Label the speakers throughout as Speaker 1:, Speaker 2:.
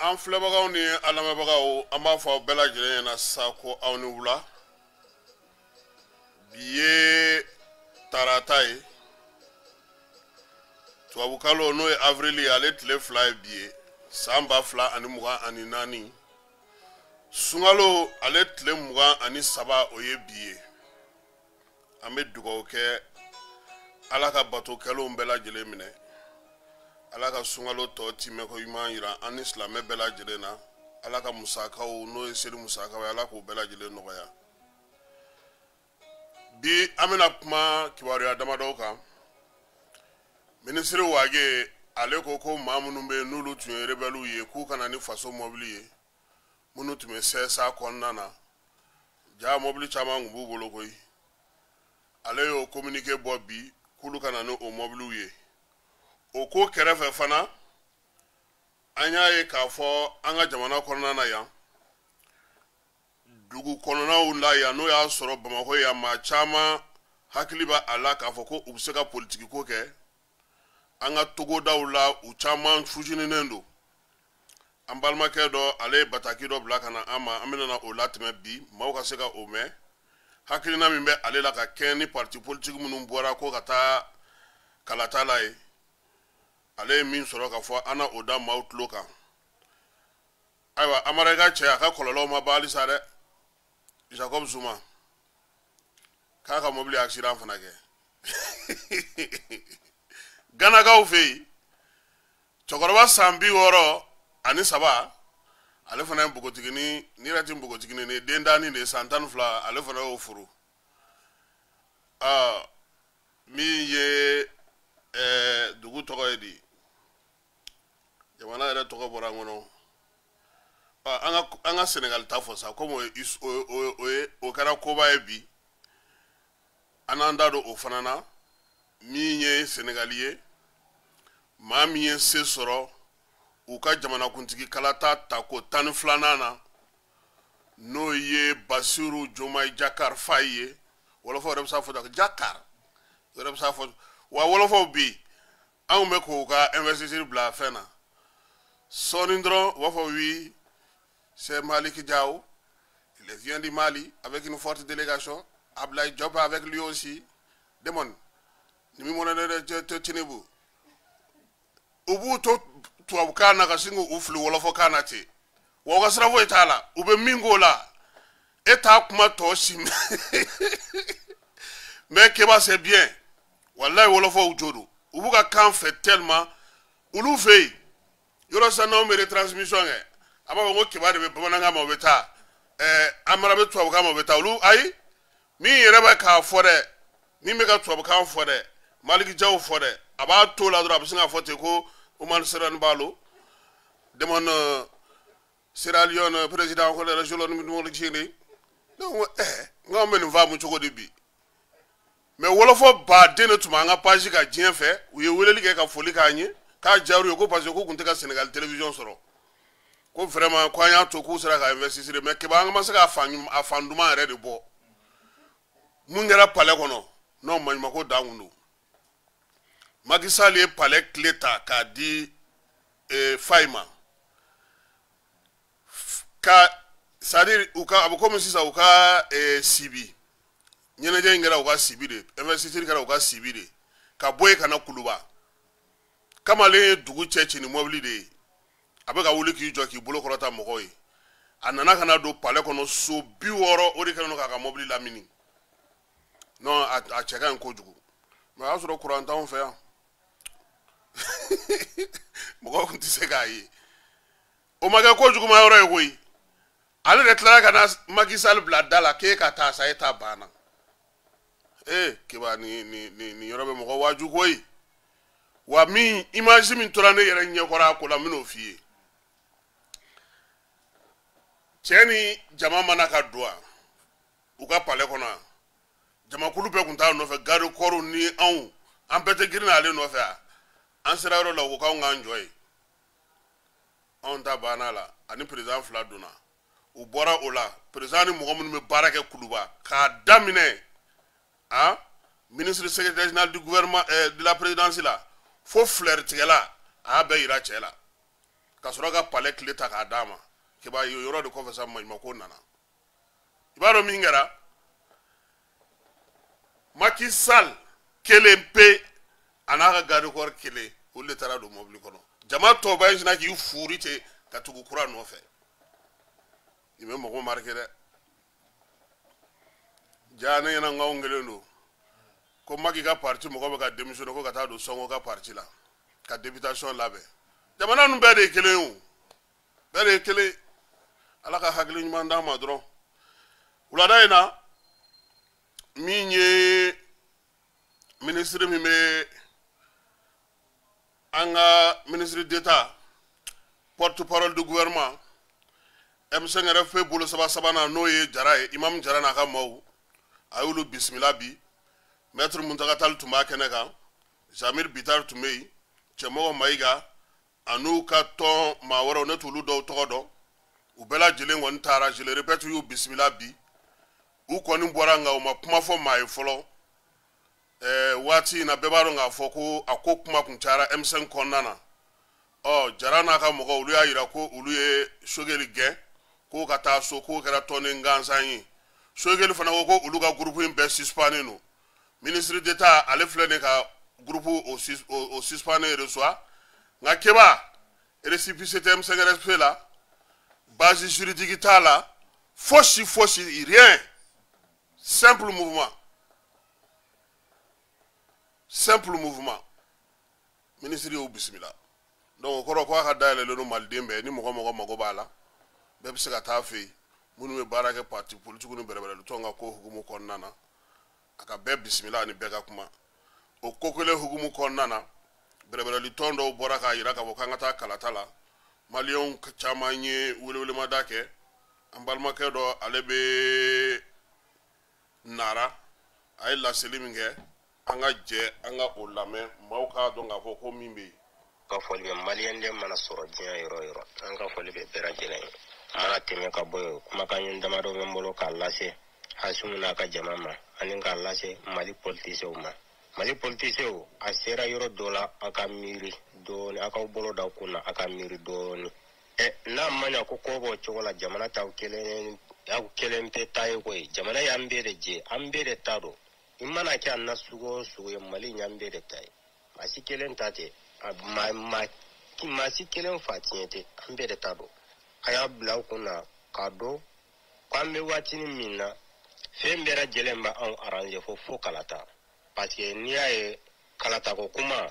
Speaker 1: an filɛbagaw ni an lamɛnbagaw an b'a fɔ aw bɛɛ lajɛlen ɲɛna sa ko aw ni wula bi ye tarata ye tubabukalo n'o ye avrili ale tile 2 ye bi ye san 2024 sunkalo ale tile 23 o ye bi ye an bɛ dugawu kɛ ala ka batokɛlaw bɛɛ lajɛlen minɛ ala ka sunkalo tɔ timɛ ko ɲuman yira an ni silamɛ bɛɛ lajɛlen na ala ka musakaw n'o ye seli musakaw ye ala k'o bɛɛ lajɛlen nɔgɔya bi an bɛna kuma kibaruya damadɔ kan minisiri Wage ale ko maa minnu bɛ n'olu tun ye rebelles ye k'u kana ni faso mobili ye minnu tun bɛ CSA kɔnɔna na ja mobili caman tun b'u bolo koyi ale y'o communiqué bɔ bi k'olu kana ni o mobiliw ye o ko kɛrɛfɛ fana an y'a ye k'a fɔ an ka jamana kɔnɔna na yan dugu kɔnɔnaw la yan n'o y'a sɔrɔ Bamakɔ yan maa caman hakili b'a a la k'a fɔ ko u bɛ se ka politiki ko kɛ an ka togodaw la u caman fusininen don an balimakɛ dɔ ale ye bataki dɔ bila ka na an ma an bɛna o latɛmɛ bi maaw ka se ka o mɛn hakilina min bɛ ale la ka kɛɲɛ ni parti politique minnu bɔra ko ka taa kalata la ye ale ye min sɔrɔ ka fɔ an na o da maaw tulo kan ayiwa Amareka cɛ a ka kɔlɔlɔw ma ban halisa dɛ Jacob Zuma k'a ka mobili accident fana kɛ Ganagaw fɛ yen cɛkɔrɔba san 63 ale fana ye npogotigini ni yɛrɛ tɛ npogotigini ni den dani de san 12 ale fana y'o furu min ye dugu tɔgɔ ye di jamana yɛrɛ tɔgɔ bɔra an kɔnɔ an ka Senegal ta fɔ sa komi o kɛra koba ye bi an n'an da don o fana na min ye Senegali ye maa min ye se sɔrɔ u ka jamanakuntigi kalata ta ko 12nan na n'o ye Basiru Jomayi Jakar Fayi ye wolofaw yɛrɛ bɛ se k'a fɔ Jakar yɛrɛ bɛ se k'a fɔ wa wolofaw bi anw bɛ k'u ka investisseur bila fɛn na sɔɔni dɔrɔn u b'a fɔ oui c'est Malick Diaw il vient du Mali avec une forte délégation Ablaye Diop avec lui aussi demande ni min mɔna ne Tinubu u b'u to tubabukan na ka sin k'u fili wolofɔkan na ten wa u ka sira foyi t'a la u bɛ min k'o la e t'a kuma tɔ si mais Keba c'est bien wallahi wolofɔw jo don u b'u ka kan fɛ tellement olu fɛ yen yɔrɔ sisan n'anw bɛ retransmission kɛ a b'a fɔ ko Keba de bɛ bamanankan ma o bɛ taa Amara bɛ tubabukan ma o bɛ taa olu ayi min yɛrɛ bɛ k'a fɔ dɛ min bɛ ka tubabukan fɔ dɛ Malick Diaw fɔ dɛ a b'a to la dɔrɔn a bɛ sin k'a fɔ ten ko Oumar Serane Balo demande Sierra Leone président ko région ni mo chini donc ngam men va mu cogo de bi mais wolofo ba de ne tuma nga page ka dien fɛ u ye weleli kɛ ka foli ka nye ka jaru ye ko parce que ko kun tɛ ka Senegal télévision sɔrɔ ko vraiment ko an y'a to k'u sera ka investir mais Keba an ma se ka fanduma yɛrɛ de bɔ mun kɛra palais kɔnɔ non maɲuma ko da kun don Macky Sall ye palais clé ta k'a di Fayi ma ka c'est-à-dire u ka a bɛ komi sisan u ka sibi ɲɛnajɛ in kɛra u ka sibi de investisseur kɛra u ka sibi de ka bɔ yen ka na Kuluba kamalen ye dugu cɛ ci ni mobili de ye a bɛ ka wuli k'i jɔ k'i bolo kɔrɔta mɔgɔw ye a nana ka na don palais kɔnɔ so 60 o de kɛlen don k'a ka mobili lamini non a cɛ ka ɲi kojugu mais a y'a sɔrɔ courant t'anw fɛ yan mɔgɔw tun tɛ se k'a ye o ma kɛ kojuguma yɔrɔ ye koyi ale de tilara ka na Macky Sall bila da la k'e ka taa sa e ta banna Keba ni yɔrɔ bɛ mɔgɔ waaju koyi wa min image min tora ne yɛrɛ ɲɛkɔrɔ a ko la n bɛn'o f'i ye cɛ ni jama mana ka don u ka palais kɔnɔ jamakulu bɛɛ tun t'a nɔfɛ garde corps ni anw an bɛɛ tɛ girin ale nɔfɛ a an sera yɔrɔ la u ko k'anw k'an jɔ yen anw ta banna la ani président 2 donna u bɔra o la président ni mɔgɔ minnu bɛ baara kɛ Kuluba k'a daminɛ ministre secrétaire général du gouvernement de la présidence la fo fleur tigɛla a y'a bɛɛ yira cɛ la ka sɔrɔ ka palais clé ta k'a d'a ma k'i b'a ye yɔrɔ de kɔfɛ sa maɲumako nana i b'a dɔn min kɛra Macky Sall kelen pe a n'a ka garde corps kelen olu de taara don mobili kɔnɔ jama tɔba in sina k'i fuuri ten ka tugu kura nɔfɛ i bɛ mɔgɔ marqué dɛ ja ne ɲɛna n kelen don ko Macky ka parti mɔgɔ bɛ ka démissionner ko ka taa don Sonko ka parti la ka députation labɛn jamana ninnu bɛɛ de ye kelen ye o bɛɛ de ye kelen ala ka hakili ɲuman d'an ma dɔrɔn wulada in na min ye ministre min bɛ an ka ministre d'État porte-parole du gouvernement M5 RFP bolo sabanan n'o ye Jara ye Imam Jara n'a ka maaw a y'olu bisimila bi Maître Muntaka Tall tun b'a kɛnɛ kan Jamil Bitar tun bɛ yen Cɛmɔgɔ Mayiga a n'u ka tɔn maa wɛrɛw ne t'olu dɔw tɔgɔ dɔn u bɛɛ lajɛlen kɔni taara je le répète u y'u bisimila bi u kɔni bɔra nka u ma kuma fɔ maa ye fɔlɔ waati in na bɛɛ b'a dɔn k'a fɔ ko a ko kuma kun cayara M5 kɔnɔna na Jara n'a ka mɔgɔw olu y'a jira ko olu ye Sogɛli gɛn k'o ka taa so k'o kɛra tɔn ni gansan ye Sogɛli fana ko ko olu ka groupe in bɛɛ suspendu don ministre d'État ale filɛ nin ka groupe o suspendu reçoit nka keba récépissé M5 RFP la base juridique t'a la fosi rien simple mouvement ministre y'o bisimila donc o kɔrɔ ko a ka dayɛlɛlen don maliden bɛɛ ni mɔgɔ mago b'a la bɛɛ bɛ se ka taa fɛ yen minnu bɛ baara kɛ parti politique ni bɛrɛbɛrɛli tɔn ka ko hukumu kɔnɔna na a ka bɛɛ bisimila ani bɛɛ ka kuma o ko kelen hukumu kɔnɔna na bɛrɛbɛrɛli tɔn dɔw bɔra k'a jira k'a fɔ k'an ka taa kalata la maliyɛnw caman ye welewelemada kɛ an balimakɛ dɔ ale bɛ Nara a ye laseli min kɛ an ka jɛ an ka o lamɛn maaw k'a dɔn k'a fɔ ko min bɛ yen
Speaker 2: ka fɔli bɛ maliyɛn den mana sɔrɔ diɲɛ yɔrɔ o yɔrɔ an ka fɔli bɛ bɛɛ lajɛlen ye mana tɛmɛ ka bɔ yen kumakan ɲɛ damadɔ bɛ n bolo k'a lase Hasimu n'a ka jama ma ani k'a lase Mali politisiyɛnw ma Mali politisiyɛnw a sera yɔrɔ dɔ la a ka miiri dɔɔni a k'aw bolo da kun na a ka miiri dɔɔni n'a ma ɲɛ ko b'o cogo la jamana t'aw kelen tɛ taa ye koyi jamana y'an bɛɛ de jɛ an bɛɛ de ta don i mana kɛ a na sugu o sugu ye Mali y'an bɛɛ de ta ye maa si kelen ta tɛ maa si kelen fa tiɲɛ tɛ an bɛɛ de ta don a y'a bila aw kun na k'a dɔn k'an bɛ waatinin min na fɛn bɛɛ lajɛlen b'anw arranger fo kalata parce que n'i y'a ye kalata ko kuma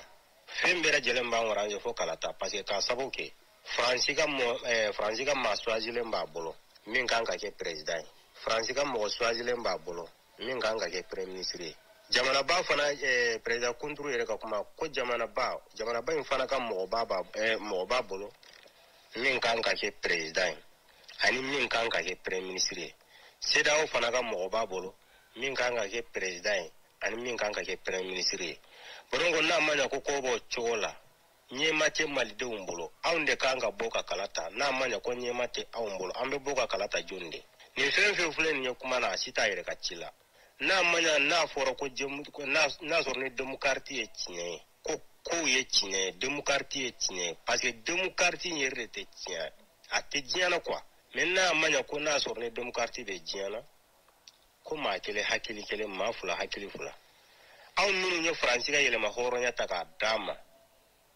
Speaker 2: fɛn bɛɛ lajɛlen b'anw arranger fo kalata parce que k'a sababu kɛ Faransi ka maa choisilen b'a bolo min kan ka kɛ président ye Faransi ka mɔgɔ choisilen b'a bolo min kan ka kɛ premier ministre ye jamanaba fana président Kunturu yɛrɛ ka kuma ko jamanaba in fana ka mɔgɔ b'a bolo min kan ka kɛ président ye ani min kan ka kɛ premier ministre ye CEDEAO fana ka mɔgɔ b'a bolo min kan ka kɛ président ye ani min kan ka kɛ premier ministre ye donc n'a ma ɲɛ ko b'o cogo la ɲɛma tɛ malidenw bolo anw de kan ka bɔ ka kala ta n'a ma ɲɛ ko ɲɛma tɛ anw bolo an bɛ bɔ ka kala ta jɔn de nin fɛn fɛn filɛ nin ye kuma na a si t'a yɛrɛ ka ci la n'a ma ɲɛ n'a fɔra ko n'a sɔrɔ ni démocratie ye tiɲɛ ye ko kow ye tiɲɛ ye démocratie ye tiɲɛ ye parce que démocratie in yɛrɛ de tɛ tiɲɛ a tɛ diɲɛ na quoi mais n'a ma ɲɛ ko n'a sɔrɔ ni démocratie bɛ diɲɛ na ko maa kelen hakili kelen maa fila hakili fila anw minnu ye Faransi ka yɛlɛma hɔrɔnya ta k'a d'a ma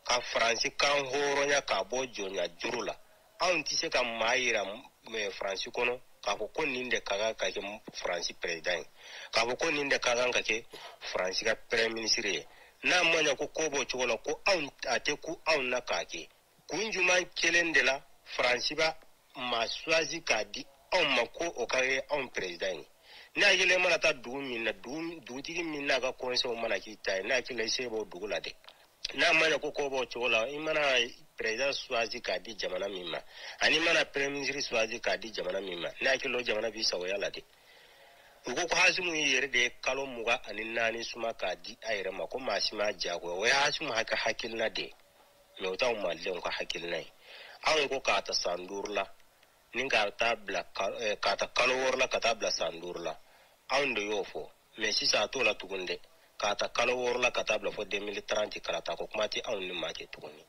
Speaker 2: ka Faransi kan hɔrɔnya k'a bɔ jɔnya juru la anw tɛ se ka maa yira Faransi kɔnɔ k'a fɔ ko nin de ka kan ka kɛ Faransi président ye k'a fɔ ko nin de ka kan ka kɛ Faransi ka premier ministre ye n'a ma ɲɛ ko b'o cogo la ko anw a tɛ ku anw na k'a kɛ kun jumɛn kelen de la Faransi b'a maa choisi k'a di anw ma ko o ka kɛ anw président ye n'a yɛlɛ mana taa dugu min na dugutigi min n'a ka conseil mana k'i ta ye n'a kila i se b'o dugu la dɛ n'a ma ɲɛ ko b'o cogo la i mana président choisi k'a di jamana min ma ani mana premier ministre choisi k'a di jamana min ma n'a kila o jamana b'i sagoya la dɛ u ko Hasimu yɛrɛ de ye kalo 24 suma k'a di a yɛrɛ ma ko maa si ma jagoya o ye Hasimu ka hakilina de mais o t'anw malidenw ka hakilina ye anw ko k'a ta san 5 la ni k'a ta kalo 6 la ka taa bila san 5 la anw de y'o fɔ mais sisan a t'o la tuguni dɛ k'a ta kalo 6 la ka taa bila fɔ 2030 kalata ko kuma tɛ anw ni maa kɛ tuguni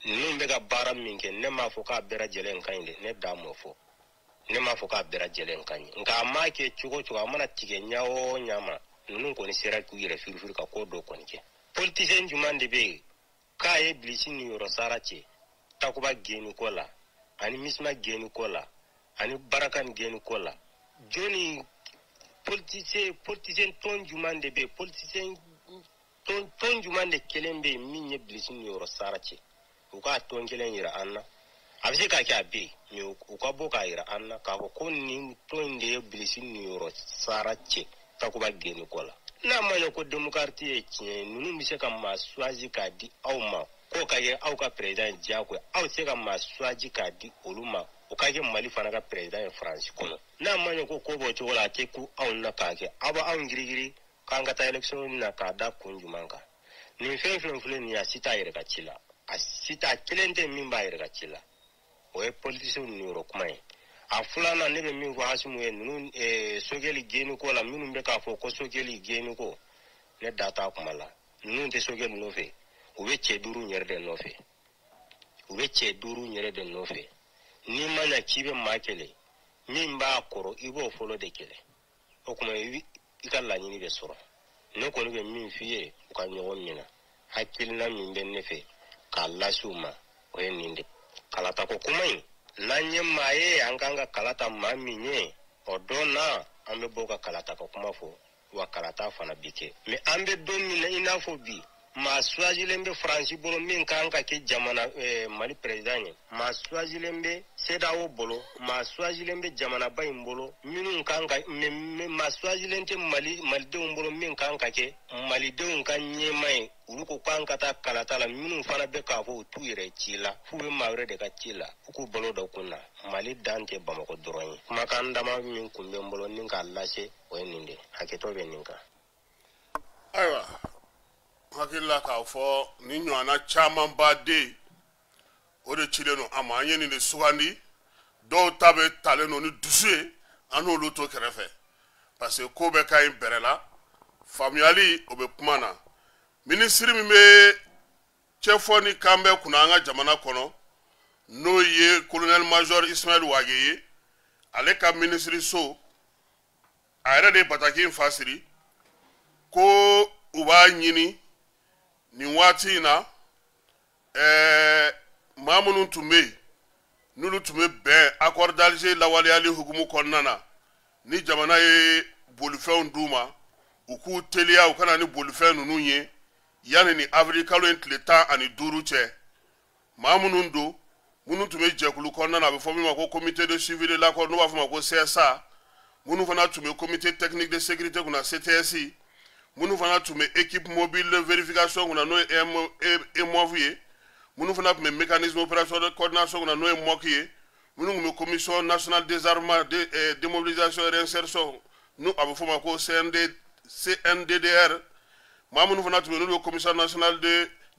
Speaker 2: ninnu bɛ ka baara min kɛ ne m'a fɔ k'a bɛɛ lajɛlen ka ɲi dɛ ne da m'o fɔ ne m'a fɔ k'a bɛɛ lajɛlen ka ɲi nka a m'a kɛ cogo o cogo a mana tigɛ ɲa o ɲa ma ninnu kɔni sera k'u yɛrɛ firifiri ka ko dɔ kɔni kɛ politicien jumɛn de bɛ yen k'a ye bilisi ni yɔrɔ sara cɛ takuba geni ko la ani misima geni ko la ani baraka ni geni ko la joni politicien tɔn jumɛn de bɛ yen politicien tɔn jumɛn de kelen bɛ yen min ye bilisi ni yɔrɔ sara cɛ u k'a tɔn kelen yira an na a bɛ se ka kɛ a bɛ yen mais u ka bɔ k'a yira an na k'a fɔ ko nin tɔn in de ye bilisi ni yɔrɔ sara cɛ takuba geni ko la n'a ma ɲɛ ko démocratie ye tiɲɛ ye ninnu bɛ se ka maa choisi k'a di aw ma k'o ka kɛ aw ka président diyagoya aw tɛ se ka maa choisi k'a di olu ma o ka kɛ mali fana ka président ye faransi kɔnɔ n'a ma ɲɛ ko bɔ cogo la a tɛ ku aw na k'a kɛ aw bɛ anw girigiri k'an ka taa élection na k'a da kun jumɛn kan nin fɛn fɛn filɛ nin ye a si t'a yɛrɛ ka ci la a si t'a kelen tɛ min b'a yɛrɛ ka ci la o ye politicien ninnu yɔrɔ kuma ye a filanan ne bɛ min fɔ Hasimu ye ninnu Sogɛli geni ko la minnu bɛ k'a fɔ ko Sogɛli geni ko ne da t'a kuma la ninnu tɛ Sogɛli nɔfɛ u bɛ cɛ duuru yɛrɛ de nɔfɛ u bɛ cɛ duuru yɛrɛ de nɔfɛ n'i ma ɲɛ k'i bɛ maa kɛlɛ min b'a kɔrɔ i b'o fɔlɔ de kɛlɛ o kuma i ka laɲini bɛ sɔrɔ ne kɔni bɛ min f'i ye u ka ɲɔgɔn minɛ hakilina min bɛ ne fɛ k'a lase u ma o ye nin de kalata ko kuma in n'an ye maa ye an kan ka kalata maa min ye o don na an bɛ bɔ ka kalata ko kuma fɔ wa kalata fana bi kɛ mais an bɛ don min na i n'a fɔ bi maa choisilen bɛ faransi bolo min kan ka kɛ jamana mali président ye maa choisilen bɛ CEDEAO bolo maa choisilen bɛ jamanaba in bolo minnu kan ka maa choisilen tɛ malidenw bolo min kan ka kɛ malidenw ka ɲɛmaa ye olu ko k'an ka taa kalata la minnu fana bɛ k'a fɔ u t'u yɛrɛ ci la f'u bɛ maa wɛrɛ de ka ci la u k'u balo da kun na mali dan tɛ bamakɔ dɔrɔn ye kumakan dama min kun bɛ n bolo ni k'a lase o ye nin de hakɛtɔ bɛ nin kan
Speaker 1: ayiwa hakilila k'a fɔ ni ɲɔgɔnna caman baden o de cilen don a ma an ye nin de sugandi dɔw ta bɛ talen don ni dusu ye an n'olu to kɛrɛfɛ parce que ko bɛɛ ka ɲi bɛrɛ la faamuyali o bɛ kuma na minisiri min bɛ cɛfɔ ni kan bɛ kunna an ka jamana kɔnɔ n'o ye colonel major Ismail Wage ye ale ka minisiri so a yɛrɛ de ye bataki in fa siri ko u b'a ɲini nin waati in na maa minnu tun bɛ yen n'olu tun bɛ bɛn accord d'Alger lawaleyali hukumu kɔnɔna na ni jamana ye bolifɛnw d'u ma u k'u teliya u kana ni bolifɛn ninnu ye yanni ni avril kalo in tile 15 cɛ maa minnu don minnu tun bɛ jɛkulu kɔnɔna na a bɛ fɔ min ma ko comité de suivi de l'accord n'u b'a fɔ ma ko CSA minnu fana tun bɛ comité technique de sécurité kunna CTSI minnu fana tun bɛ équipe mobile de vérification kunna n'o ye EMOV ye minnu fana tun bɛ mécanisme opérationnel de coordination kunna n'o ye MOC ye minnu tun bɛ commission nationale désarmement démobilisation et réinsertion n'u a bɛ fɔ ma ko CNDDR maa minnu fana tun bɛ n'olu ye commission nationale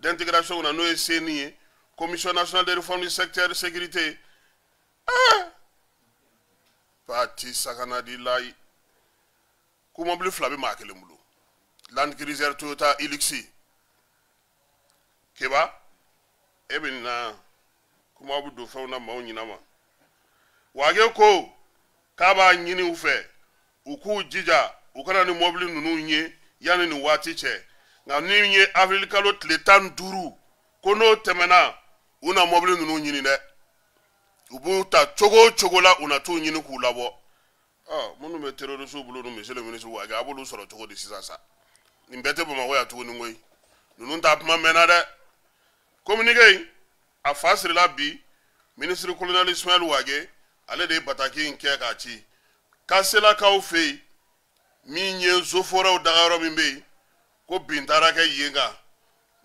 Speaker 1: d'intégration kunna n'o ye CENI ye commission nationale de réforme du secteur de sécurité parti sakanadi layi ko mobili fila bɛ maa kelen bolo Land Cruiser Toyota Hilux keba e bɛ na kuma aw bɛ don fɛnw na maaw ɲinama Wage ko k'a b'a ɲini u fɛ u k'u jija u kana ni mobili ninnu ye yanni ni waati cɛ nka ni ye avril kalo tile 15 ko n'o tɛmɛna u na mobili ninnu ɲini dɛ u b'u ta cogo o cogo la u na t'u ɲini k'u labɔ minnu bɛ terroriste bolo ni monsieur le ministre Wage a b'olu sɔrɔ cogo di sisan sa nin bɛɛ tɛ Bamakɔ yan tuguni koyi ninnu ta kuma mɛnna dɛ communiqué in a fa sirila bi ministre colonel Ismail Wage ale de ye bataki in kɛ k'a ci kaselakaw fɛ yen min ye zofɔrɛw dagayɔrɔ min bɛ yen ko bin taara kɛ yen kan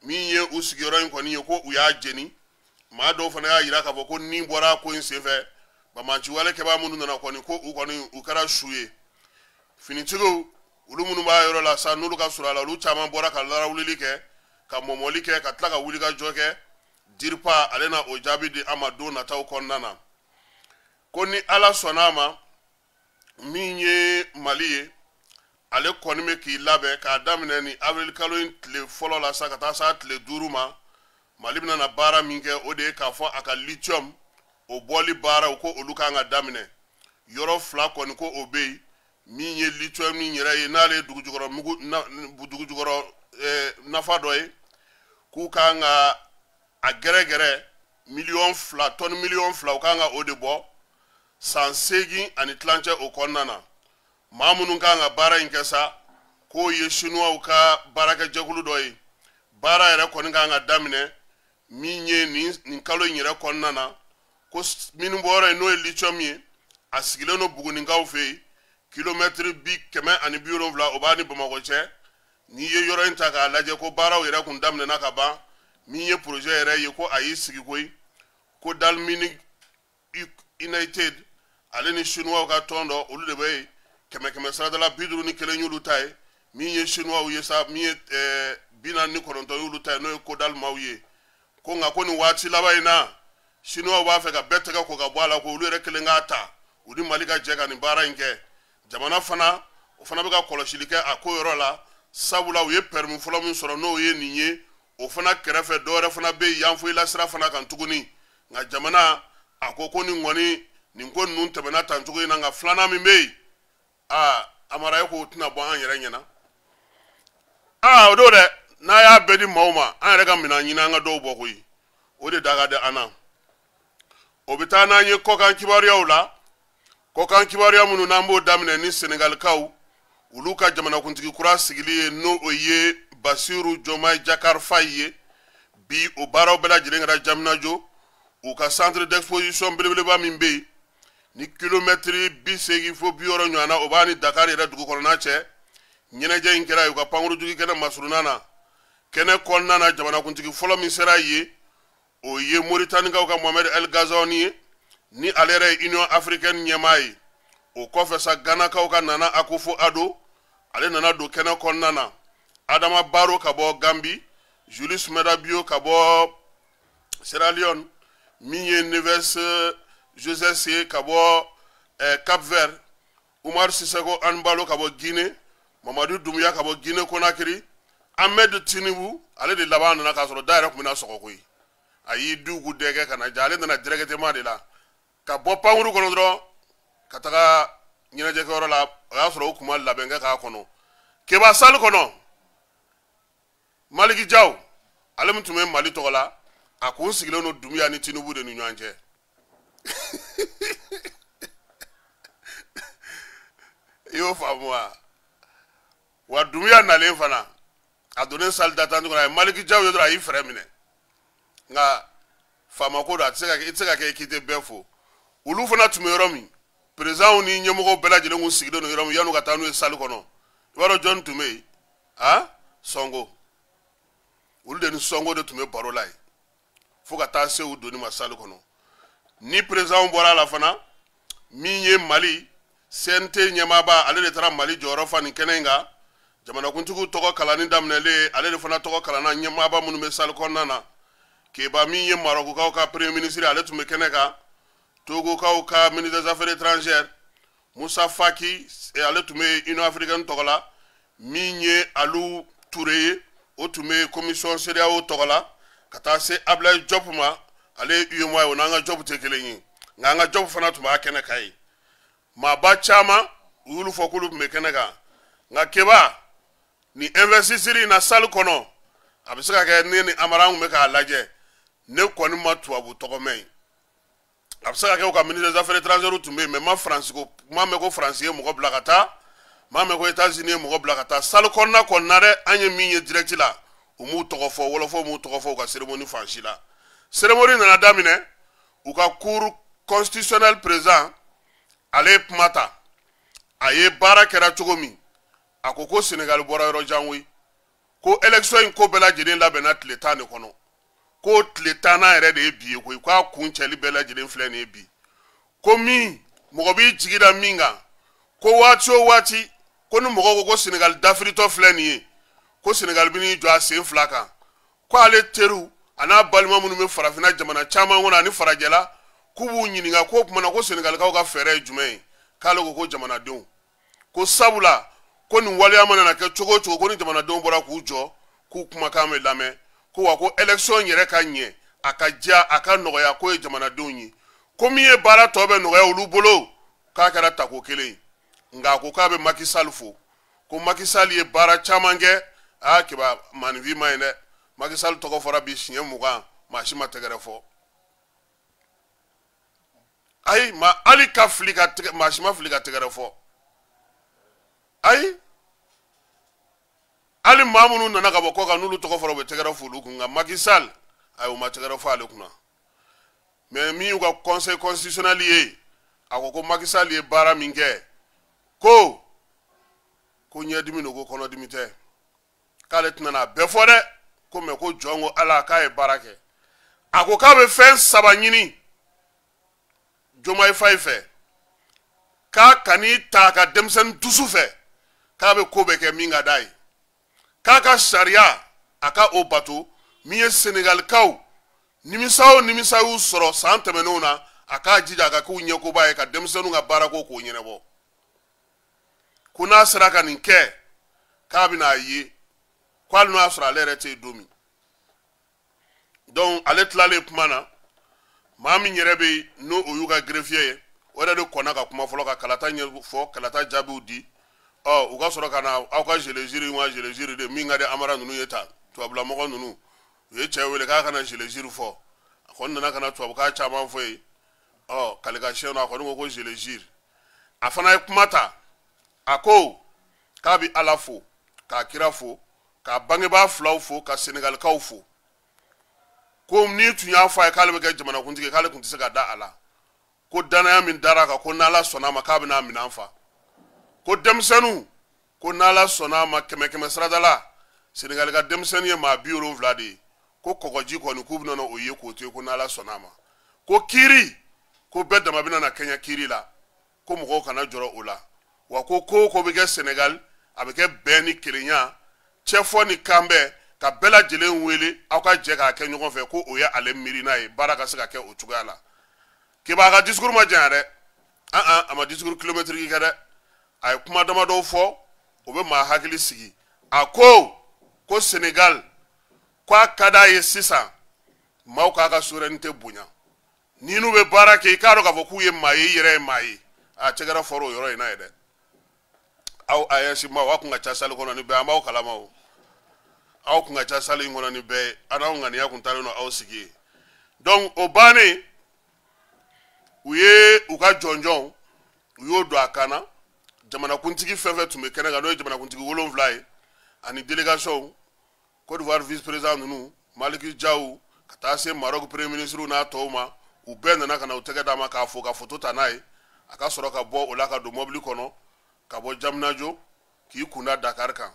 Speaker 1: min ye u sigiyɔrɔ in kɔni ye ko u y'a jeni maa dɔw fana y'a jira k'a fɔ ko ni bɔra ko in senfɛ bamaciwale kɛbaa minnu nana kɔni ko u kɔni u kɛra su ye finitigiw olu minnu b'a yɔrɔ la sa n'olu ka surun a la olu caman bɔra ka larawulili kɛ ka mɔmɔli kɛ ka tila ka wuli ka jɔ kɛ diripa ale na o jaabi di an ma don nataw kɔnɔna na ko ni ala sɔnna a ma min ye Mali ye ale kɔni bɛ k'i labɛn k'a daminɛ ni avril kalo in tile fɔlɔ la sa ka taa s'a tile 5 ma Mali bɛna na baara min kɛ o de ye k'a fɔ a ka lithium o bɔli baara o ko olu kan ka daminɛ yɔrɔ fila kɔni ko o bɛ yen min ye lithium ni yɛrɛ ye n'ale ye dugujukɔrɔ nafa dɔ ye k'u kan ka a gɛrɛgɛrɛ tɔni miliyɔn 2 u kan ka o de bɔ san 8 ani tilancɛ o kɔnɔna na maa minnu kan ka baara in kɛ sa k'o ye chinois ka baarakɛjɛkulu dɔ ye baara yɛrɛ kɔni kan ka daminɛ min ye nin kalo in yɛrɛ kɔnɔna na ko minnu bɔra yen n'o ye lithium ye a sigilen don Buguninkaw fɛ yen kilomɛtiri 170 o b'a ni Bamakɔ cɛ n'i ye yɔrɔ in ta k'a lajɛ ko baaraw yɛrɛ kun daminɛna ka ban min ye projet yɛrɛ ye ko a y'i sigi koyi ko Dalmini United ale ni chinois ka tɔn dɔ olu de bɛ yen kɛmɛ saradala 51 y'olu ta ye min ye chinois ye sa min ye 49 y'olu ta ye n'o ye Kodalmaw ye ko nka ko nin waati laban in na chinois b'a fɛ ka bɛɛ tɛgɛ ko ka bɔ a la ko olu yɛrɛ kelen k'a ta u ni Mali ka jɛ ka nin baara in kɛ jamana fana o fana bɛ ka kɔlɔsili kɛ a ko yɔrɔ la sabula u ye permis fɔlɔ min sɔrɔ n'o ye nin ye o fana kɛrɛfɛ dɔwɛrɛ fana bɛ yen yan foyi la sira fana kan tuguni nka jamana a ko nin kɔni nin ko ninnu tɛmɛna tan cogo in na nka filanan min bɛ yen Amara ye k'o tɛna bɔ an yɛrɛ ɲɛna o don dɛ n'a y'a bɛɛ di maaw ma an yɛrɛ ka minɛn ɲini an ka dɔw bɔ koyi o de da ka di an na o bɛ taa n'an ye kɔkan kibaruyaw la kɔkan kibaruya minnu n'an b'o daminɛ ni Senegalikaw olu ka jamanakuntigi kura sigili ye n'o ye Basiru Jomayi Jakar Fayi ye bi o baaraw bɛɛ lajɛlen kɛra Jaminajo u ka centre d'exposition belebeleba min bɛ yen ni kilomɛtiri 80 fo 60 ɲɔgɔnna o b'a ni Dakar yɛrɛ dugu kɔnɔna cɛ ɲɛnajɛ in kɛra u ka pankurujugi kɛnɛ masurunan na kɛnɛ kɔnɔna na jamanakuntigi fɔlɔ min sera ye o ye Mauritanienkaw ka Mohamed El Ghazouani ye ni ale yɛrɛ ye Union Africaine ɲɛmaa ye o kɔfɛ sa Ganakaw ka Nana Akufo-Addo ale nana don kɛnɛ kɔnɔna na Adama Barrow ka bɔ Gambie Julius Maada Bio ka bɔ Sierra Leone min ye Neves Joseph ye ka bɔ Cap Vert Umar Sissoco Embalo ka bɔ Guinée Mamadou Doumbouya ka bɔ Guinée Conakry Ahmed Tinubu ale de laban nana k'a sɔrɔ da yɛrɛ tun bɛna sɔgɔ koyi a y'i dugu dɛgɛ ka na ja ale nana directement de la ka bɔ pankuru kɔnɔ dɔrɔn ka taga ɲɛnajɛkɛyɔrɔ la o y'a sɔrɔ o kuma labɛn kɛ k'a kɔnɔ Keba Sall kɔnɔ Maliki Jaw ale min tun bɛ Mali tɔgɔ la a kun sigilen don Doumbouya ni Tinubu de ni ɲɔgɔn cɛ i y'o faamu wa Doumbouya nalen fana a donnen salle d'attente kɔnɔ a ye Maliki Jaw ye dɔrɔn a y'i fɛrɛ minɛ nka faama ko don i tɛ se ka kɛ i k'i tɛ bɛɛ fo olu fana tun bɛ yɔrɔ min présidents ni ɲɛmɔgɔw bɛɛ lajɛlen kun sigilen don yɔrɔ min yan'u ka taa n'u ye salle kɔnɔ i b'a dɔn jɔn tun bɛ yen Sonko olu de ni Sonko de tun bɛ baro la yen fo ka taa se u donni ma salle kɔnɔ ni présidents bɔra a la fana min ye Mali CNT ɲɛmaaba ale de taara Mali jɔyɔrɔ fa nin kɛnɛ in kan jamanakuntigiw tɔgɔ kalanni daminɛlen ale de fana tɔgɔ kalanna ɲɛmaaba minnu bɛ salle kɔnɔna na Keba min ye Marokukaw ka premier ministre ale tun bɛ kɛnɛ kan Togokaw ka ministre des affaires étrangères Moussa Faki ale tun bɛ Union Africaine tɔgɔ la min ye Alou Touré ye o tun bɛ commission CEDEAO tɔgɔ la ka taa se Ablaye Diop ma ale ye UEMOA ye o n'an ka Diop tɛ kelen ye nka an ka Diop fana tun b'a kɛnɛ kan ye maaba caman u y'olu fɔ k'olu tun bɛ kɛnɛ kan nka Keba ni investisseur in na salle kɔnɔ a bɛ se ka kɛ ne ni Amara kun bɛ k'a lajɛ ne kɔni ma tubabu tɔgɔ mɛn a bɛ se ka kɛ u ka ministre des affaires étrangères tun bɛ yen mais ma mɛn ko Faransi ye mɔgɔ bila ka taa ma mɛn ko États-Unis ye mɔgɔ bila ka taa salle kɔnɔna dɛ an ye min ye direct la u m'u tɔgɔ fɔ wɔlɔfɔw m'u tɔgɔ fɔ u ka cérémonie fan si la cérémonie nana daminɛ u ka cour constitutionnel président ale ye kuma ta a ye baara kɛra cogo min a ko Sénégal bɔra yɔrɔ jan koyi ko élection in ko bɛɛ lajɛlen labɛnna tile 10 de kɔnɔ ko tile 10 yɛrɛ de ye bi ye koyi k'a kun cɛli bɛɛ lajɛlen filɛ nin ye bi ko min mɔgɔ b'i jigi da min kan ko waati o waati ko ni mɔgɔ ko Sénégal dafiritɔ filɛ nin ye ko Sénégal bɛ n'i jɔ a sen 2 kan ko ale teriw a n'a balima minnu bɛ farafinna jamana caman kɔnɔ ani farajɛla k'u b'u ɲininka ko kumana ko Sénégalikaw ka fɛɛrɛ ye jumɛn ye k'ale ko jamanadenw ko sabula ko nin waleya mana na kɛ cogo o cogo ko ni jamanadenw bɔra k'u jɔ k'u kumakan bɛ lamɛn ko wa ko election yɛrɛ ka ɲɛ a ka diya a ka nɔgɔya ko ye jamanadenw ye ko min ye baara tɔ bɛ nɔgɔya olu bolo k'a kɛra tako kelen nka a ko k'a bɛ Macky Sall fo ko Macky Sall ye baara caman kɛ kiba manifin ma ye dɛ Macky Sall tɔgɔ fɔra bi siɲɛ 20 maa si ma tɛgɛrɛ fɔ ayi ali ka fili ka tɛgɛ maa si ma fili ka tɛgɛrɛ fɔ ayi ali maa minnu nana ka bɔ kɔ kan n'olu tɔgɔ fɔra u bɛ tɛgɛrɛ fɔ olu kun nka Macky Sall ayi u ma tɛgɛrɛ fɔ ale kunna mais min y'u ka conseil constitutionnel ye a ko Macky Sall ye baara min kɛ ko ɲɛdimi don ko kɔnɔdimi tɛ k'ale tɛna n'a bɛɛ fɔ dɛ ko mais ko jɔn ko ala k'a ye baara kɛ a ko k'a bɛ fɛn 3 ɲini Diomaye Faye fɛ k'a kan'i ta ka denmisɛnnin dusu fɛ k'a bɛ ko bɛɛ kɛ min ka d'a ye k'a ka sariya a ka o bato min ye Senegalikaw nimisa o nimisa y'u sɔrɔ san tɛmɛnenw na a k'a jija a ka k'u ɲɛkoba ye ka denmisɛnninw ka baara ko k'o ɲɛnabɔ ko n'a sera ka nin kɛ k'a bɛna ye ko hali n'o y'a sɔrɔ ale yɛrɛ tɛ yen don min donc ale tilalen kuma na maa min yɛrɛ bɛ yen n'o o y'u ka greffier ye o yɛrɛ de kɔnna ka kuma fɔlɔ ka kalata ɲɛfɔ kalata jaabiw di u ka sɔrɔ ka na aw ka geleziri wa geleziri de min ka di Amara ninnu ye tan tubabulamɔgɔ ninnu u ye cɛ wele k'a kana geleziri fɔ a kɔni nana ka na tubabukan caman fɔ yen kalikasiyɛn na a kɔni ko geleziri a fana ye kuma ta a ko k'a bɛ Ala fo k'a kira fo k'a bangebaa filaw fo ka Senegalikaw fo ko ni tun y'a fɔ a ye k'ale bɛ kɛ jamanakuntigi k'ale tun tɛ se ka da a la ko danaya min dara a kan ko n'Ala sɔnna a ma k'a bɛna minɛn fa ko denmisɛnninw ko n'Ala sɔnna a ma 100 sarada la Senegali ka denmisɛnnin ye maa 70 de ye ko kɔgɔji kɔni k'u bɛna o ye k'o to yen ko n'Ala sɔnna a ma ko kiiri ko bɛɛ dama bɛna na kɛɲɛ kiiri la ko mɔgɔw kana jɔrɔ o la wa ko bɛ kɛ Senegal a bɛ kɛ bɛn ni kelenya cɛfɔ ni kanbɛn ka bɛɛ lajɛlen wele aw ka jɛ k'a kɛ ɲɔgɔn fɛ ko o ye ale miirina ye baara ka se ka kɛ o cogoya la k'ib'a ka discours ma janya dɛ a ma discours kilométrique kɛ dɛ a ye kuma damadɔ fɔ o bɛ maa hakili sigi a ko Senegal k'a ka d'a ye sisan maaw k'a ka souveraineté bonya ni n'u bɛ baara kɛ i k'a dɔn k'a fɔ k'u ye maa ye i yɛrɛ ye maa ye a cɛkɛra fɔra o yɔrɔ in na ye dɛ aw AES maaw aw kun ka ca salle kɔnɔ ni bɛɛ an b'aw kalama o aw kun ka ca salle in kɔnɔ ni bɛɛ ye a n'aw ŋaniya kun taalen don aw sigi ye donc o bannen u ye u ka jɔnjɔnw u y'o don a kan na jamanakuntigi fɛn fɛn tun bɛ kɛnɛ kan n'o ye jamanakuntigi 7 ye ani délégation Côte d'Ivoire vice président ninnu Maliki Diaw ka taa se Maroc premier ministre n'a tɔw ma u bɛɛ nana ka na u tɛgɛ d'a ma k'a fo ka photo ta n'a ye a ka sɔrɔ ka bɔ o la ka don mobili kɔnɔ ka bɔ Jaminajo k'i kunda Dakar kan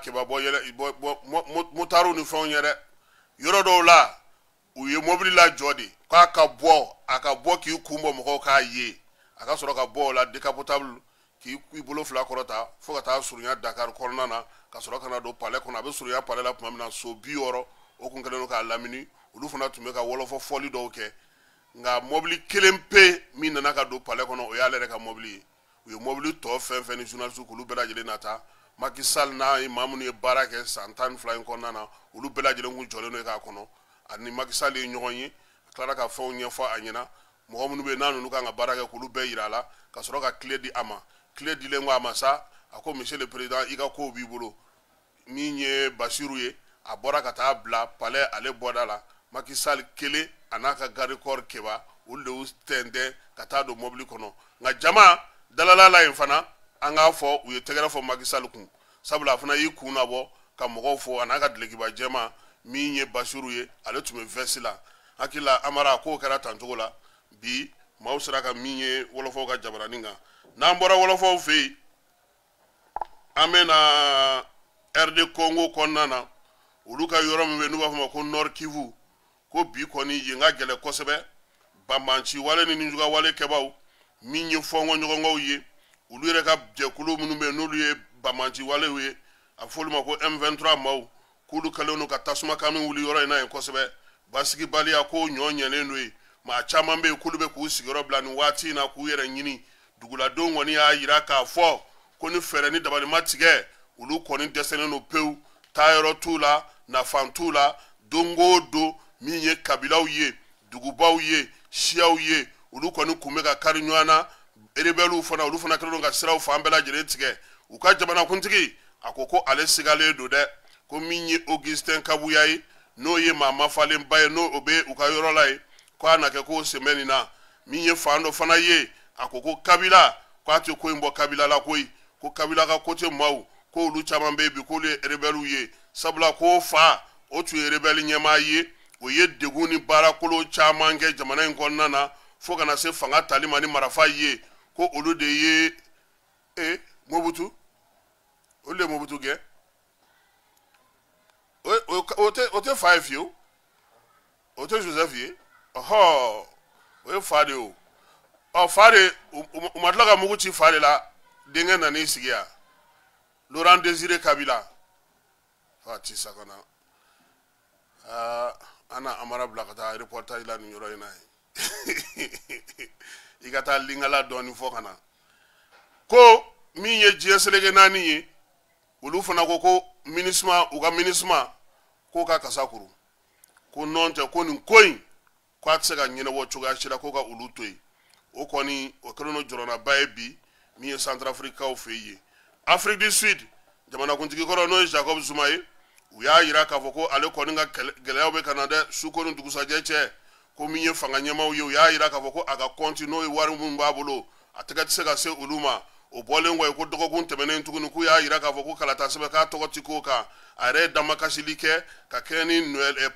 Speaker 1: kiba bɔ yɛlɛ motaru ni fɛnw ye dɛ yɔrɔ dɔw la u ye mobili la jɔ de k'a ka bɔ k'i kun bɔ mɔgɔw k'a ye a ka sɔrɔ ka bɔ o la décapotable k'i bolo 2 kɔrɔta fo ka taa surunya Dakar kɔnɔna na ka sɔrɔ ka na don palais kɔnɔ a bɛ surunya palais la tuma min na so 60 o kun kɛlen don k'a lamini olu fana tun bɛ ka wɔlɔfɔ fɔli dɔw kɛ nka mobili kelen pe min nana ka don palais kɔnɔ o y'ale yɛrɛ ka mobili ye u ye mobili tɔ fɛn fɛn ni journaliste k'olu bɛɛ lajɛlen nata Macky Sall n'a ye maa minnu ye baara kɛ san 12 in kɔnɔna na olu bɛɛ lajɛlen kun jɔlen don k'a kɔnɔ ani Macky Sall ye ɲɔgɔn ye a tilara ka fɛnw ɲɛfɔ a ɲɛna mɔgɔ minnu bɛ yen n'a n'olu kan ka baara kɛ k'olu bɛɛ yira a la ka sɔrɔ ka clé di a ma clé dilen ko a ma sa a ko monsieur le président i ka kow b'i bolo min ye Basiru ye a bɔra ka taa bila palais ale bɔda la Macky Sall kelen a n'a ka garde corps kɛba olu de y'u tɛntɛn ka taa don mobili kɔnɔ nka jama dalala la yen fana an k'a fɔ u ye tɛgɛrɛ fɔ Macky Sall kun sabula a fana y'i kun labɔ ka mɔgɔw fɔ a n'a ka dulokiba jɛma min ye Basiru ye ale tun bɛ veste la hakili la Amara k'o kɛra tancogo la bi maaw sera ka min ye wɔlɔfɔw ka jabaranin kan n'an bɔra wɔlɔfɔw fɛ yen an bɛ na RD Congo kɔnɔna na olu ka yɔrɔ min bɛ n'u b'a fɔ ma ko Nord Kivu ko bi kɔni yen ka gɛlɛn kosɛbɛ banbanci wale ni ninjuga wale kɛbaw min ye fɔnkɔ ɲɔgɔnkaw ye olu yɛrɛ ka jɛkulu minnu bɛ n'olu ye banbanci walew ye a fɔ olu ma ko M23 maaw k'olu kɛlen don ka tasuma kanu wuli yɔrɔ in na yen kosɛbɛ basigibaliya ko ɲɔ ɲɛlen don yen maa caman bɛ yen k'olu bɛ k'u sigiyɔrɔ bila nin waati in na k'u yɛrɛ ɲini duguladenw kɔni y'a yira k'a fɔ ko ni fɛɛrɛ ni dabali ma tigɛ olu kɔni dɛsɛlen don pewu taayɔrɔ t'u la nafan t'u la dongo do min ye kabilaw ye dugubaw ye siyaw ye olu kɔni kun bɛ ka kari ɲɔgɔn na rebelles fana olu fana kɛlen ka siraw fan bɛɛ lajɛlen tigɛ u ka jamanakuntigi a ko ale sigalen do dɛ ko min ye Augustin Kabuya ye n'o ye maa mafalenba ye n'o bɛ u ka yɔrɔ la ye ko a na kɛ ko semaine na min ye fan dɔ fana ye a ko Kabila ko a tɛ ko in bɔ Kabila la koyi ko Kabila ka côté maaw ko olu caman bɛ bi k'olu ye rebelles ye sabula ko fa o tun ye rebelle ɲɛmaa ye o ye degun ni baarakolo caman kɛ jamana in kɔnɔna na fo kana se fanga tali ma ni marifa ye ko olu de ye Mobutu olu de Mobutu kɛ o tɛ fa ye fiyewu o tɛ Joseph ye ɔhɔ o ye fa de o fa de u ma tila ka mugu ci fa de la denkɛ nan'i sigi yan Laurent Désiré Kabila fa ci sa kana ana amara bila ka taa reportage la nin yɔrɔ in na ye i ka taa lingala dɔɔni fɔ kana ko min ye diɲɛ seleke naani ye olu fana ko MINUSMA u ka MINUSMA ko ka kasa kuru ko non tɛ ko nin ko in ko a tɛ se ka ɲɛnabɔ cogoya si la ko ka olu to yen o kɔni o kɛlen don jɔrɔnaba ye bi min ye Centrafricains fɛ yen Afrique du Sud jamanakuntigi kɔrɔ n'o ye Jacob Zuma ye u y'a jira k'a fɔ ko ale kɔni ka gɛlɛyaw bɛ ka na dɛ suko ni dugusajɛ cɛ ko min ye fanga ɲɛmaaw ye u y'a jira k'a fɔ ko a ka compte n'o ye wari min b'a bolo a tɛgɛ tɛ se ka se olu ma o bɔlen kɔ ye ko dɔgɔkun tɛmɛnen tuguni k'u y'a jira k'a fɔ ko kalata sɛbɛn k'a tɔgɔ ti k'o kan a yɛrɛ ye damakasili kɛ ka kɛ ni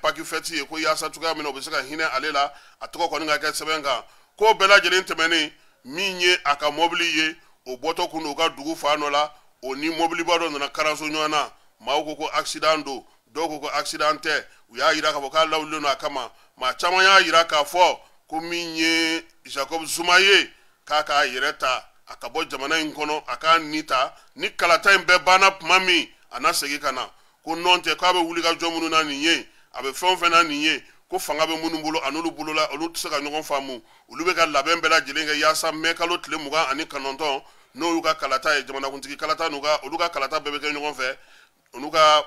Speaker 1: Pâques fête ye ko yaasa cogoya min na u bɛ se ka hinɛ ale la a tɔgɔ kɔni ka kɛ sɛbɛn kan ko bɛɛ lajɛlen tɛmɛnen min ye a ka mɔbili ye o bɔtɔ kun don u ka dugu fan dɔ la o ni mɔbiliba dɔ nana karaso ɲɔgɔn na maaw ko accident don dɔw ko accident tɛ u y'a jira k'a fɔ k'a lawulilen don a kama maa caman y'a jira k'a fɔ ko min ye Jacob Zuma ye k'a k'a yɛrɛ ta a ka bɔ jamana in kɔnɔ a k'a ni ta ni kalata in bɛɛ banna tuma min a na segin ka na ko nɔn tɛ k'a bɛ wuli ka jɔ minnu na nin ye a bɛ fɛn o fɛn na nin ye ko fanga bɛ minnu bolo a n'olu bolo la olu tɛ se ka ɲɔgɔn faamu olu bɛ ka labɛn bɛɛ lajɛlen kɛ yaasa mɛ kalo tile 29 n'o y'u ka kalata ye jamanakuntigi kalata olu ka kalata bɛɛ bɛ kɛ ɲɔgɔn fɛ olu ka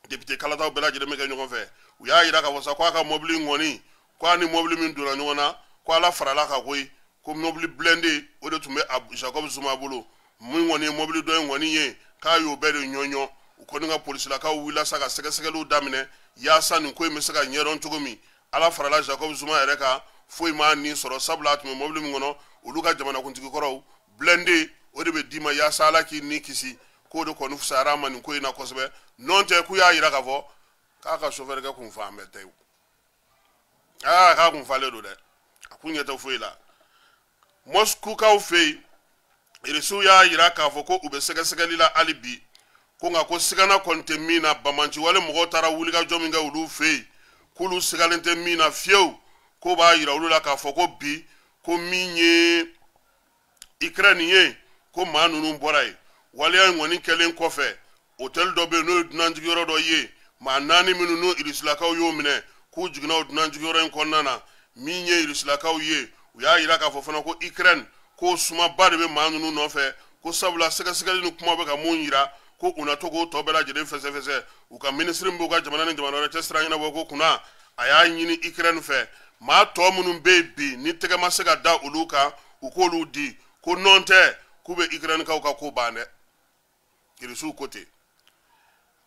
Speaker 1: député kalataw bɛɛ lajɛlen bɛ kɛ ɲɔgɔn fɛ u y'a jira k'a fɔ sa ko a ka mɔbili ŋɔni ko a ni mɔbili min donna ɲɔgɔn na ko ala farala ka koyi ko mɔbili blindé o de tun bɛ Jacob Zuma bolo min ŋɔni ye mɔbili dɔ in ŋɔni ye k'a y'o bɛɛ de ɲɔɲɔ u kɔni ka polisilakaw wulila sa ka sɛgɛsɛgɛliw daminɛ yaasa nin ko in bɛ se ka ɲɛdɔn cogo min ala farala Jacob Zuma yɛrɛ kan foyi m'a nin sɔrɔ sabula a tun bɛ mɔbili min kɔnɔ olu ka jamanakuntigi kɔrɔw blindé o de bɛ d'i ma yaasa ala k'i ni kisi k'o de kɔni fisayara ma nin ko in na kosɛbɛ nɔn tɛ k'u y'a jira k'a fɔ k'a ka chauffeur kɛ kun fan bɛɛ tɛ o k'a kun falen don dɛ a kun ɲɛ tɛ foyi la Moscoukaw fɛ yen irisiw y'a jira k'a fɔ ko u bɛ sɛgɛsɛgɛli la hali bi ko nka ko sigana kɔni tɛ min na bamanciwale mɔgɔw taara wulikajɔ min kɛ olu fɛ yen k'olu sigalen tɛ min na fiyewu ko b'a jira olu la k'a fɔ ko bi ko min ye Ukraine ye ko maa ninnu bɔra yen waleya in kɔni kɛlen kɔfɛ hôtel dɔ bɛ yen n'o ye dunanjigiyɔrɔ dɔ ye maa 4 minnu n'o irisilakaw y'o minɛ k'u jiginna o dunanjigiyɔrɔ in kɔnɔna na min ye irisilakaw ye u y'a jira k'a fɔ fana ko Ukraine ko sumaba de bɛ maa ninnu nɔfɛ ko sabula sɛgɛsɛgɛli ni kuma bɛ ka mun jira ko u na to k'o tɔ bɛɛ lajɛlen fɛsɛfɛsɛ u ka minisiri min b'u ka jamana ni jamana wɛrɛ cɛ siran ɲɛnabɔ ko kunna a y'a ɲini Ukraine fɛ maa tɔ minnu bɛ yen bi ni tɛgɛ ma se ka da olu kan u k'olu di ko nɔn tɛ k'u bɛ Ukrainekaw ka ko ban dɛ irisiw ko ten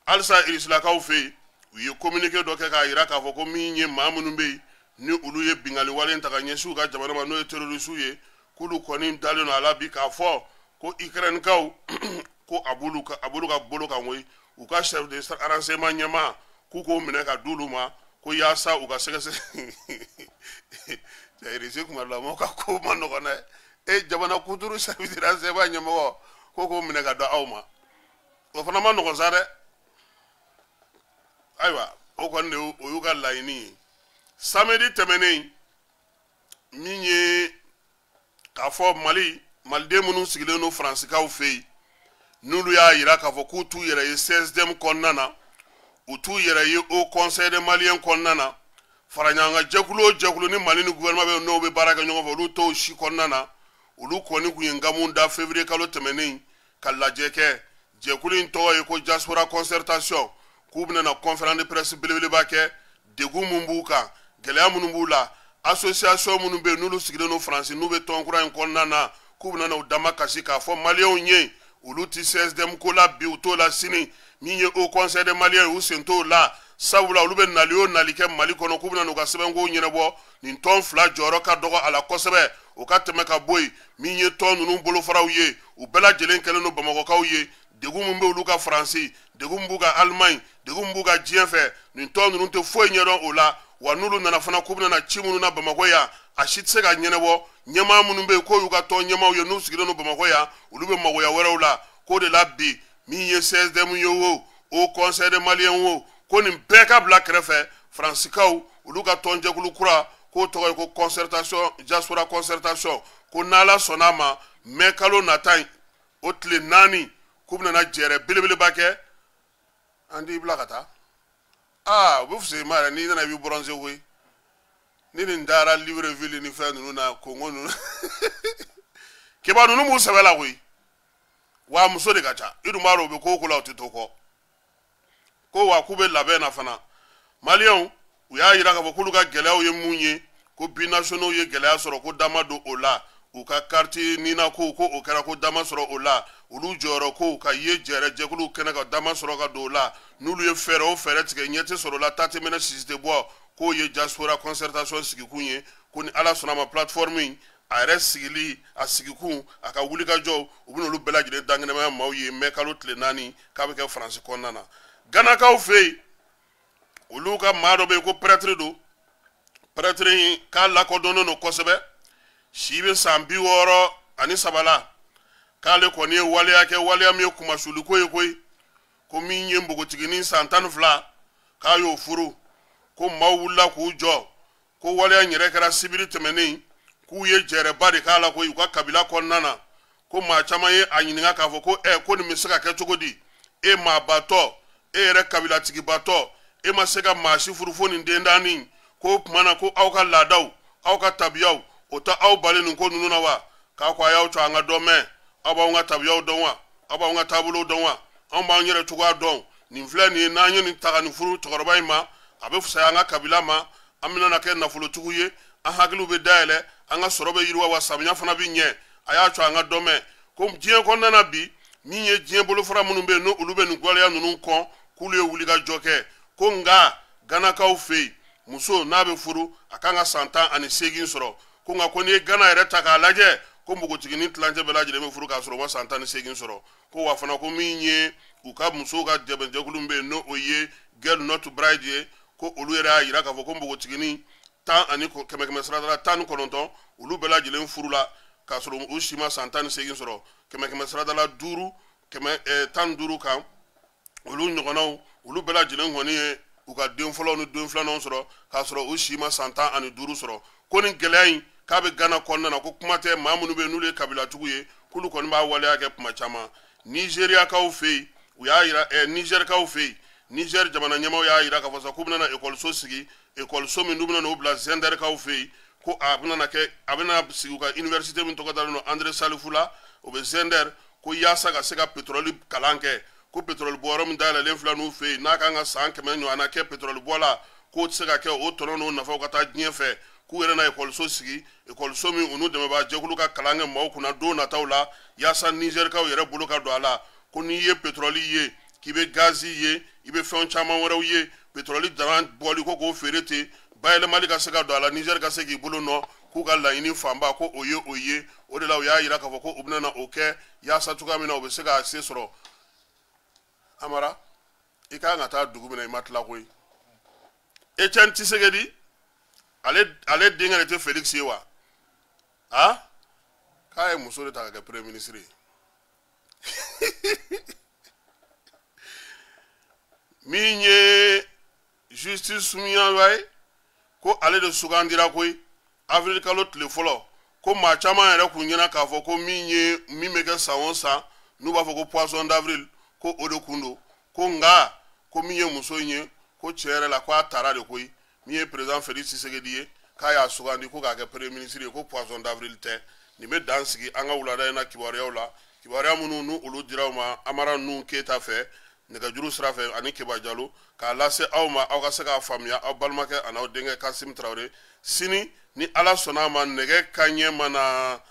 Speaker 1: halisa irisilakaw fɛ yen u ye communiqué dɔ kɛ k'a jira k'a fɔ ko min ye maa minnu bɛ yen ni olu ye bingali wale in ta ka ɲɛsin u ka jamana ma n'o ye terrorisiw ye k'olu kɔni dalen don a la bi k'a fɔ ko Ukrainekaw ko a b'olu ka bolo kan koyi u ka chef de renseignement ɲɛmaa k'u k'o minɛ ka d'olu ma ko yaasa u ka sɛgɛsɛgɛ irisi kuma dɔ la ka ko ma nɔgɔn dɛ jamana kunturu service de renseignement ɲɛmɔgɔ ko k'o minɛ ka da aw ma o fana ma nɔgɔn sa dɛ ayiwa o kɔni de o y'u ka laɲini ye samedi tɛmɛnen min ye k'a fɔ maliden minnu sigilen don faransikaw fɛ yen n'olu y'a jira k'a fɔ k'u t'u yɛrɛ ye 16e kɔnɔna na u t'u yɛrɛ ye au conseil des maliens kɔnɔna na faraɲɔgɔnkan jɛkulu o jɛkulu ni Mali ni gouvernement bɛ n'o bɛ baara kɛ ɲɔgɔn fɛ olu t'o si kɔnɔna na olu kɔni kun ye nkamu da février kalo tɛmɛnen ka lajɛ kɛ jɛkulu in tɔgɔ ye ko diaspora concertation k'u bɛna na conférence de presse belebeleba kɛ degun mun b'u kan gɛlɛya minnu b'u la association minnu bɛ yen n'olu sigilen don Faransi n'u bɛ tɔn kura in kɔnɔna na k'u bɛna na u dama kasi k'a fɔ maliyɛnw ye olu ti CSDM ko la bi u t'o la sini min ye Haut Conseil des Maliens u sen t'o la sabula olu bɛ nali o nali kɛ Mali kɔnɔ k'u bɛna n'u ka sɛbɛnkow ɲɛnabɔ nin tɔn fila jɔyɔrɔ ka dɔgɔ a la kosɛbɛ o ka tɛmɛ ka bɔ yen min ye tɔn ninnu bolofaraw ye u bɛɛ lajɛlen kɛlen don Bamakɔkaw ye degun mun bɛ olu ka Faransi degun mun b'u ka Allemagne degun mun b'u ka diɲɛ fɛ nin tɔn ninnu tɛ foyi ɲɛdɔn o la wa n'olu nana fana k'u bɛna na ci minnu na Bamakɔ yan a si tɛ se ka ɲɛnabɔ ɲɛmaa minnu bɛ yen k'o y'u ka tɔn ɲɛmaaw ye n'u sigilen don Bamakɔ yan olu bɛ magoya wɛrɛw la k'o de la bi min ye CSDM ye o Haut Conseil des Maliens o ko nin bɛɛ ka bila kɛrɛfɛ Faransikaw olu ka tɔnjɛkulu kura k'o tɔgɔ ye ko concertation diaspora concertation ko n'Ala sɔnn'a ma mai kalo nata in o tile 4 k'u bɛna jɛrɛ belebeleba kɛ an t'i bila ka taa u bɛ fusaya ma yɛrɛ n'i nana i b'i bronzer koyi ni nin dara Libreville ni fɛn ninnu na Congo ninnu kiba ninnu b'u sɛbɛ la koyi wa muso de ka ca i dun b'a dɔn u bɛ ko la u tɛ to kɔ ko wa k'u bɛ labɛn na fana maliyɛnw u y'a jira k'a fɔ k'olu ka gɛlɛyaw ye mun ye ko binationaux ye gɛlɛya sɔrɔ ko dama don o la u ka quartier nina ko o kɛra ko dama sɔrɔ o la olu jɔyɔrɔ ko ka ye jɛrɛ jɛkulu kɛnɛ ka dama sɔrɔ ka don o la n'olu ye fɛɛrɛ o fɛɛrɛ tigɛ ɲɛ tɛ sɔrɔ o la taa tɛ mɛnɛ sisi tɛ bɔ k'o ye diaspora concertation sigikun ye ko ni Ala sɔnna ma plateforme in a yɛrɛ sigili a sigikun a ka wulikajɔw u bɛna olu bɛɛ lajɛlen dankɛnɛmaya maaw ye mai kalo tile 4 k'a bɛ kɛ Faransi kɔnɔna na Ganakaw fɛ yen olu ka maa dɔ bɛ yen ko prêtre don prêtre in k'a lakodɔnnen don kosɛbɛ si bɛ san 63 la k'ale kɔni ye waleya kɛ waleya min ye kumasuliko ye koyi ko min ye npogotiginin san 12 k'a y'o furu ko maaw wulila k'u jɔ ko waleya in yɛrɛ kɛra sibiri tɛmɛnen k'u ye jɛrɛba de k'a la koyi u ka kabila kɔnɔna na ko maa caman ye a ɲininka k'a fɔ ko ko nin bɛ se ka kɛ cogo di e maabatɔ e yɛrɛ kabilatigibatɔ e ma se ka maa si furu fo nin den daani ko tuma na ko aw ka laadaw aw ka tabiyaw o tɛ aw bali nin ko ninnu na wa k'a ko a y'aw to an ka dɔn mɛn aw b'anw ka tabiyaw dɔn wa aw b'anw ka taabolow dɔn wa anw b'an yɛrɛ cogoya dɔn nin filɛ nin ye n'an ye nin ta ka nin furu cɛkɔrɔba in ma a bɛ fisaya an ka kabila ma an bɛna na kɛ nafolotigiw ye an hakiliw bɛ dayɛlɛ an ka sɔrɔ bɛ yiriwa wa samiya fana bɛ ɲɛ a y'a to an ka dɔn mɛn ko diɲɛ kɔnɔna na bi min ye diɲɛ bolofara minnu bɛ yen n'olu bɛ nin waleya ninnu kɔn k'olu ye wulikajɔ kɛ ko nka Ganakaw fɛ yen muso n'a bɛ furu a kan ka san 18 sɔrɔ ko nka ko n'i ye Gana yɛrɛ ta k'a lajɛ ko npogotiginin tilancɛ bɛɛ lajɛlen bɛ furu k'a sɔrɔ u ma san 18 sɔrɔ ko wa fana ko min ye u ka musow ka dɛmɛjɛkulu bɛ yen n'o ye Girl Not Bride ye ko olu yɛrɛ y'a jira k'a fɔ ko npogotiginin 10 sara la 19 olu bɛɛ lajɛlen furu la k'a sɔrɔ u si ma san 18 sɔrɔ 100 sara la 5 15 kan olu ɲɔgɔnnaw olu bɛɛ lajɛlen kɔni ye u ka den fɔlɔw ni den filananw sɔrɔ k'a sɔrɔ u si ma san 15 sɔrɔ ko nin gɛlɛya in k'a bɛ Gana kɔnɔna na ko kuma tɛ maa minnu bɛ yen n'olu ye kabilatigiw ye k'olu kɔni b'a waleya kɛ kuma caman Nigériyakaw fɛ yen u y'a jira Nigérikaw fɛ yen Niger jamana ɲɛmaaw y'a jira k'a fɔ sa k'u bɛna na ekɔliso sigi ekɔliso min n'u bɛna n'o bila Zenderkaw fɛ yen ko a bɛna sigi u ka université min tɔgɔ dalen don André Salifou la o bɛ Zender ko yaasa ka se ka pétrole kalan kɛ ko pétrole bɔyɔrɔ min dayɛlɛlen filɛ n'u fɛ yen n'a kan ka san 100 ɲɔgɔnna kɛ pétrole bɔ la k'o tɛ se ka kɛ o tɔnɔ n'o nafaw ka taa diɲɛ fɛ k'u yɛrɛ na ekɔliso sigi ekɔliso min u n'u dɛmɛbaa jɛkulu ka kalan kɛ maaw kunna don nataw la yaasa Nigérikaw yɛrɛ bolo ka don a la ko n'i ye pétrole ye k'i bɛ gazi ye i bɛ fɛn caman wɛrɛw ye pétrole dara bɔli ko k'o feere ten bayɛlɛmali ka se ka don a la Niger ka se k'i bolo nɔ k'u ka laɲini fanba ko o ye o de la u y'a jira k'a fɔ ko u bɛna na o kɛ yaasa cogoya min na u bɛ se k'a se sɔrɔ Amara i ka kan ka taa dugu min na i ma tila koyi Etienne Tshisekedi ale denkɛ de tɛ Félix ye wa k'a ye muso de ta ka kɛ premier ministre ye min ye justice Soumiya ye ko ale de sugandira koyi avril kalo tile fɔlɔ ko maa caman yɛrɛ kun ɲɛna k'a fɔ ko min bɛ kɛ san o san n'u b'a fɔ ko poisson d'avril ko o de kun don ko nka ko min ye muso in ye ko tiɲɛ yɛrɛ la ko a taara de koyi min ye président Félix Tshisekedi ye k'a y'a sugandi ko k'a kɛ premier ministre ye ko poisson d'avril tɛ nin bɛ dan sigi an ka wulada in na kibaruyaw la kibaruya minnu n'u olu dira u ma Amara Nunu Keyita fɛ nɛgɛjuru sira fɛ ani Keba Jalo k'a lase aw ma aw ka se k'a faamuya aw balimakɛ ani aw denkɛ Kasim Traoré sini ni Ala sɔnna ma nɛgɛ kanɲɛ mana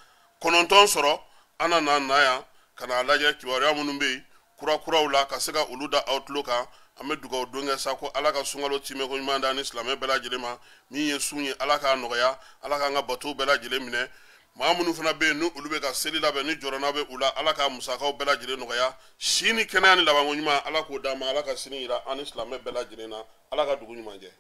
Speaker 1: 9 sɔrɔ an na na yan ka n'a lajɛ kibaruya minnu bɛ yen kura-kuraw la ka se ka olu da aw tulo kan an bɛ dugawu don kɛ sa ko Ala ka sunkalo timɛ ko ɲuman da ni silamɛ bɛɛ lajɛlen ma min ye sun ye Ala k'a nɔgɔya Ala k'an ka batow bɛɛ lajɛlen minɛ maa minnu fana bɛ yen ni olu bɛ ka seli labɛn ni jɔrɔna bɛ u la Ala k'a musakaw bɛɛ lajɛlen nɔgɔya si ni kɛnɛya ni labanko ɲuman Ala k'o d'an ma Ala ka sini jira an ni silamɛ bɛɛ lajɛlen na Ala ka dugu ɲuman jɛ